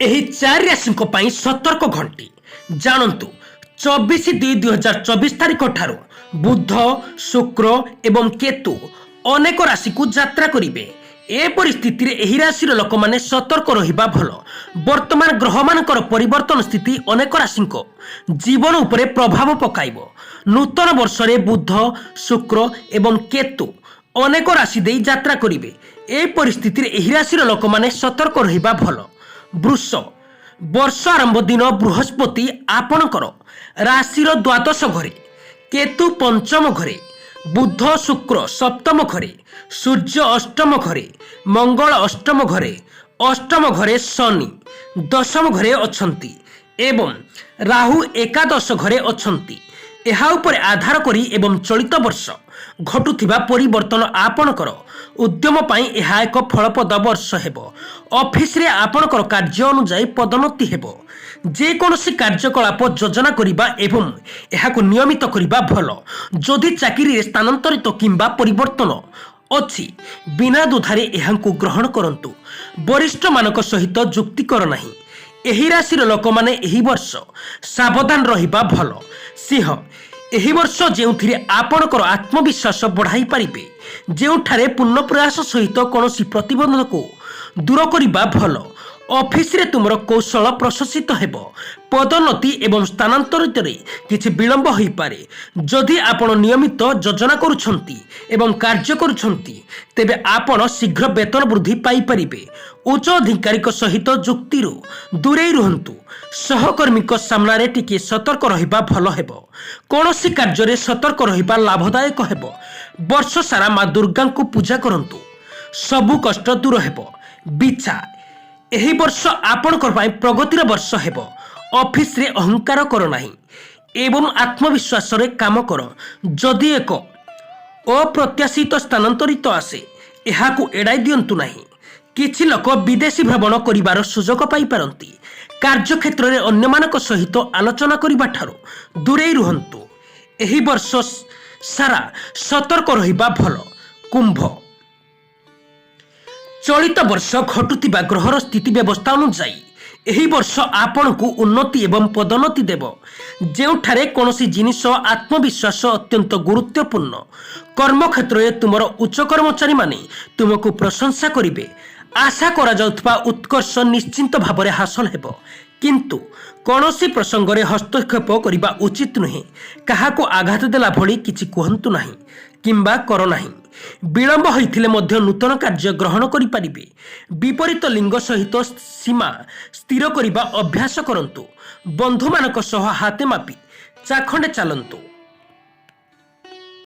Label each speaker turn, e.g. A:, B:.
A: ଏହି ଚାରି ରାଶିଙ୍କ ପାଇଁ ସତର୍କ ଘଣ୍ଟି ଜାଣନ୍ତୁ। 24/2/2024 ତାରିଖ ଠାରୁ ବୁଧ, ଶୁକ୍ର ଏବଂ କେତୁ ଅନେକ ରାଶିକୁ ଯାତ୍ରା କରିବେ। ଏ ପରିସ୍ଥିତିରେ ଏହି ରାଶିର ଲୋକମାନେ ସତର୍କ ରହିବା ଭଲ। ବର୍ତ୍ତମାନ ଗ୍ରହମାନଙ୍କର ପରିବର୍ତ୍ତନ ସ୍ଥିତି ଅନେକ ରାଶିଙ୍କ ଜୀବନ ଉପରେ ପ୍ରଭାବ ପକାଇବ। ନୂତନ ବର୍ଷରେ ବୁଧ, ଶୁକ୍ର ଏବଂ କେତୁ ଅନେକ ରାଶି ଦେଇ ଯାତ୍ରା କରିବେ। ଏ ପରିସ୍ଥିତିରେ ଏହି ରାଶିର ଲୋକମାନେ ସତର୍କ ରହିବା ଭଲ। ବୃଷ, ବର୍ଷ ଆରମ୍ଭ ଦିନ ବୃହସ୍ପତି ଆପଣଙ୍କର ରାଶିର ଦ୍ୱାଦଶ ଘରେ, କେତୁ ପଞ୍ଚମ ଘରେ, ବୁଧ ଶୁକ୍ର ସପ୍ତମ ଘରେ, ସୂର୍ଯ୍ୟ ଅଷ୍ଟମ ଘରେ, ମଙ୍ଗଳ ଅଷ୍ଟମ ଘରେ, ଅଷ୍ଟମ ଘରେ ଶନି ଦଶମ ଘରେ ଅଛନ୍ତି ଏବଂ ରାହୁ ଏକାଦଶ ଘରେ ଅଛନ୍ତି। ଏହା ଉପରେ ଆଧାର କରି ଏବଂ ଚଳିତ ବର୍ଷ ଘଟୁଥିବା ପରିବର୍ତ୍ତନ ଆପଣଙ୍କର ଉଦ୍ୟମ ପାଇଁ ଏହା ଏକ ଫଳପ୍ରଦ ବର୍ଷ ହେବ। ଅଫିସରେ ଆପଣଙ୍କର କାର୍ଯ୍ୟ ଅନୁଯାୟୀ ପଦୋନ୍ନତି ହେବ। ଯେକୌଣସି କାର୍ଯ୍ୟକଳାପ ଯୋଜନା କରିବା ଏବଂ ଏହାକୁ ନିୟମିତ କରିବା ଭଲ। ଯଦି ଚାକିରିରେ ସ୍ଥାନାନ୍ତରିତ କିମ୍ବା ପରିବର୍ତ୍ତନ ଅଛି, ବିନା ଦ୍ୱିଧାରେ ଏହାକୁ ଗ୍ରହଣ କରନ୍ତୁ। ବରିଷ୍ଠମାନଙ୍କ ସହିତ ଯୁକ୍ତି କର ନାହିଁ। ଏହି ରାଶିର ଲୋକମାନେ ଏହି ବର୍ଷ ସାବଧାନ ରହିବା ଭଲ। ସିଂହ, ଏହି ବର୍ଷ ଯେଉଁଥିରେ ଆପଣଙ୍କର ଆତ୍ମବିଶ୍ୱାସ ବଢ଼ାଇ ପାରିବେ, ଯେଉଁଠାରେ ପୂର୍ଣ୍ଣ ପ୍ରୟାସ ସହିତ କୌଣସି ପ୍ରତିବନ୍ଧକକୁ ଦୂର କରିବା ଭଲ। ଅଫିସରେ ତୁମର କୌଶଳ ପ୍ରଶଂସିତ ହେବ। ପଦୋନ୍ନତି ଏବଂ ସ୍ଥାନାନ୍ତରିତରେ କିଛି ବିଳମ୍ବ ହୋଇପାରେ। ଯଦି ଆପଣ ନିୟମିତ ଯୋଜନା କରୁଛନ୍ତି ଏବଂ କାର୍ଯ୍ୟ କରୁଛନ୍ତି, ତେବେ ଆପଣ ଶୀଘ୍ର ବେତନ ବୃଦ୍ଧି ପାଇପାରିବେ। ଉଚ୍ଚ ଅଧିକାରୀଙ୍କ ସହିତ ଯୁକ୍ତିରୁ ଦୂରେଇ ରୁହନ୍ତୁ। ସହକର୍ମୀଙ୍କ ସାମ୍ନାରେ ଟିକିଏ ସତର୍କ ରହିବା ଭଲ ହେବ। କୌଣସି କାର୍ଯ୍ୟରେ ସତର୍କ ରହିବା ଲାଭଦାୟକ ହେବ। ବର୍ଷ ସାରା ମା ଦୁର୍ଗାଙ୍କୁ ପୂଜା କରନ୍ତୁ, ସବୁ କଷ୍ଟ ଦୂର ହେବ। ବିଛା, ଏହି ବର୍ଷ ଆପଣଙ୍କ ପାଇଁ ପ୍ରଗତିର ବର୍ଷ ହେବ। ଅଫିସରେ ଅହଙ୍କାର କର ନାହିଁ ଏବଂ ଆତ୍ମବିଶ୍ୱାସରେ କାମ କର। ଯଦି ଏକ ଅପ୍ରତ୍ୟାଶିତ ସ୍ଥାନାନ୍ତରିତ ଆସେ, ଏହାକୁ ଏଡ଼ାଇ ଦିଅନ୍ତୁ ନାହିଁ। କିଛି ଲୋକ ବିଦେଶୀ ଭ୍ରମଣ କରିବାର ସୁଯୋଗ ପାଇପାରନ୍ତି। କାର୍ଯ୍ୟକ୍ଷେତ୍ରରେ ଅନ୍ୟମାନଙ୍କ ସହିତ ଆଲୋଚନା କରିବା ଠାରୁ ଦୂରେଇ ରୁହନ୍ତୁ। ଏହି ବର୍ଷ ସାରା ସତର୍କ ରହିବା ଭଲ। କୁମ୍ଭ, ଚଳିତ ବର୍ଷ ଘଟୁଥିବା ଗ୍ରହର ସ୍ଥିତି ବ୍ୟବସ୍ଥା ଅନୁଯାୟୀ ଏହି ବର୍ଷ ଆପଣଙ୍କୁ ଉନ୍ନତି ଏବଂ ପଦୋନ୍ନତି ଦେବ। ଯେଉଁଠାରେ କୌଣସି ଜିନିଷ ଆତ୍ମବିଶ୍ୱାସ ଅତ୍ୟନ୍ତ ଗୁରୁତ୍ୱପୂର୍ଣ୍ଣ। କର୍ମକ୍ଷେତ୍ରରେ ତୁମର ଉଚ୍ଚ କର୍ମଚାରୀମାନେ ତୁମକୁ ପ୍ରଶଂସା କରିବେ। ଆଶା କରାଯାଉଥିବା ଉତ୍କର୍ଷ ନିଶ୍ଚିତ ଭାବରେ ହାସଲ ହେବ, କିନ୍ତୁ କୌଣସି ପ୍ରସଙ୍ଗରେ ହସ୍ତକ୍ଷେପ କରିବା ଉଚିତ ନୁହେଁ। କାହାକୁ ଆଘାତ ଦେଲା ଭଳି କିଛି କୁହନ୍ତୁ ନାହିଁ କିମ୍ବା କର ନାହିଁ। ବିଳମ୍ବ ହୋଇଥିଲେ ମଧ୍ୟ ନୂତନ କାର୍ଯ୍ୟ ଗ୍ରହଣ କରିପାରିବେ। ବିପରୀତ ଲିଙ୍ଗ ସହିତ ସୀମା ସ୍ଥିର କରିବା ଅଭ୍ୟାସ କରନ୍ତୁ। ବନ୍ଧୁମାନଙ୍କ ସହ ହାତେ ମାପି ଚାଖଣ୍ଡେ ଚାଲନ୍ତୁ।